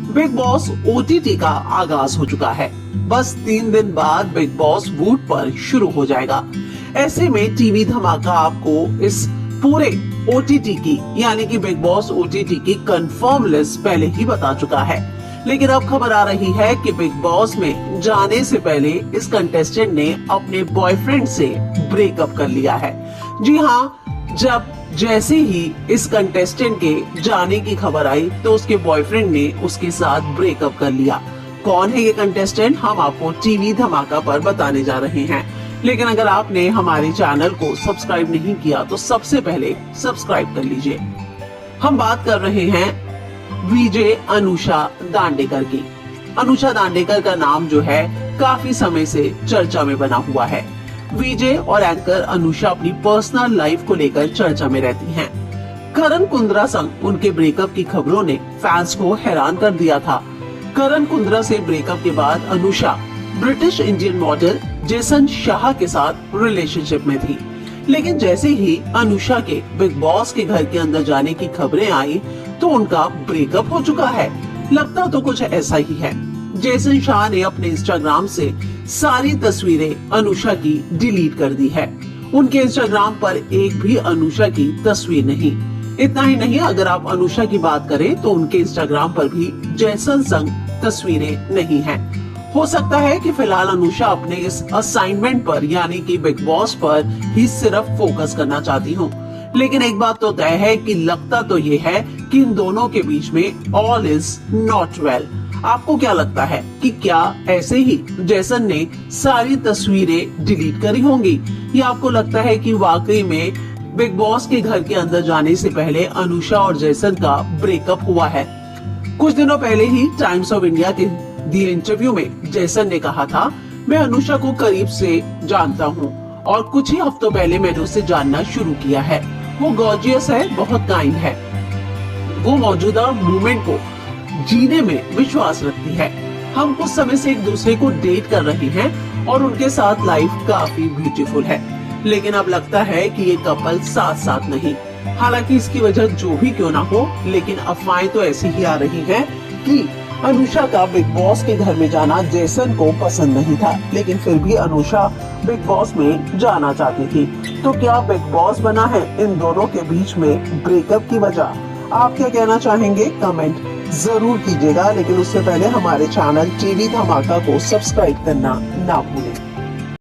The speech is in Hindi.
बिग बॉस ओटीटी का आगाज हो चुका है। बस 3 दिन बाद बिग बॉस वूट पर शुरू हो जाएगा। ऐसे में टीवी धमाका आपको इस पूरे ओटीटी की यानी कि बिग बॉस ओटीटी की कंफर्म लिस्ट पहले ही बता चुका है। लेकिन अब खबर आ रही है कि बिग बॉस में जाने से पहले इस कंटेस्टेंट ने अपने बॉयफ्रेंड से ब्रेकअप कर लिया है। जी हाँ, जब जैसे ही इस कंटेस्टेंट के जाने की खबर आई तो उसके बॉयफ्रेंड ने उसके साथ ब्रेकअप कर लिया। कौन है ये कंटेस्टेंट, हम आपको टीवी धमाका पर बताने जा रहे हैं। लेकिन अगर आपने हमारे चैनल को सब्सक्राइब नहीं किया तो सबसे पहले सब्सक्राइब कर लीजिए। हम बात कर रहे हैं वीजे अनुषा दांडेकर की। अनुषा दांडेकर का नाम जो है काफी समय से चर्चा में बना हुआ है। वीजे और एंकर अनुषा अपनी पर्सनल लाइफ को लेकर चर्चा में रहती हैं। करण कुंद्रा संग उनके ब्रेकअप की खबरों ने फैंस को हैरान कर दिया था। करण कुंद्रा से ब्रेकअप के बाद Anusha British Indian model Jason Shah के साथ रिलेशनशिप में थी। लेकिन जैसे ही अनुषा के बिग बॉस के घर के अंदर जाने की खबरें आई तो उनका ब्रेकअप हो चुका है। लगता तो कुछ ऐसा ही है। जेसन शाह ने अपने इंस्टाग्राम से सारी तस्वीरें अनुषा की डिलीट कर दी है। उनके इंस्टाग्राम पर एक भी अनुषा की तस्वीर नहीं। इतना ही नहीं, अगर आप अनुषा की बात करें तो उनके इंस्टाग्राम पर भी जेसन संग तस्वीरें नहीं हैं। हो सकता है कि फिलहाल अनुषा अपने इस असाइनमेंट पर यानी कि बिग बॉस पर ही सिर्फ फोकस करना चाहती हूँ। लेकिन एक बात तो तय है कि लगता तो ये है कि इन दोनों के बीच में ऑल इज नॉट वेल। आपको क्या लगता है कि क्या ऐसे ही जेसन ने सारी तस्वीरें डिलीट करी होंगी, या आपको लगता है कि वाकई में बिग बॉस के घर के अंदर जाने से पहले अनुषा और जेसन का ब्रेकअप हुआ है? कुछ दिनों पहले ही टाइम्स ऑफ इंडिया के दिए इंटरव्यू में जेसन ने कहा था, मैं अनुषा को करीब से जानता हूँ और कुछ ही हफ्तों पहले मैंने उसे जानना शुरू किया है। वो गॉर्जियस है, बहुत काइंड है। वो मौजूदा मूवमेंट को जीने में विश्वास रखती है। हम कुछ समय से एक दूसरे को डेट कर रहे हैं और उनके साथ लाइफ काफी ब्यूटीफुल है। लेकिन अब लगता है कि ये कपल साथ साथ नहीं। हालांकि इसकी वजह जो भी क्यों ना हो, लेकिन अफवाहें तो ऐसी ही आ रही हैं कि अनुषा का बिग बॉस के घर में जाना जेसन को पसंद नहीं था। लेकिन फिर भी अनुषा बिग बॉस में जाना चाहती थी। तो क्या बिग बॉस बना है इन दोनों के बीच में ब्रेकअप की वजह? आप क्या कहना चाहेंगे? कमेंट जरूर कीजिएगा। लेकिन उससे पहले हमारे चैनल टीवी धमाका को सब्सक्राइब करना ना भूलें।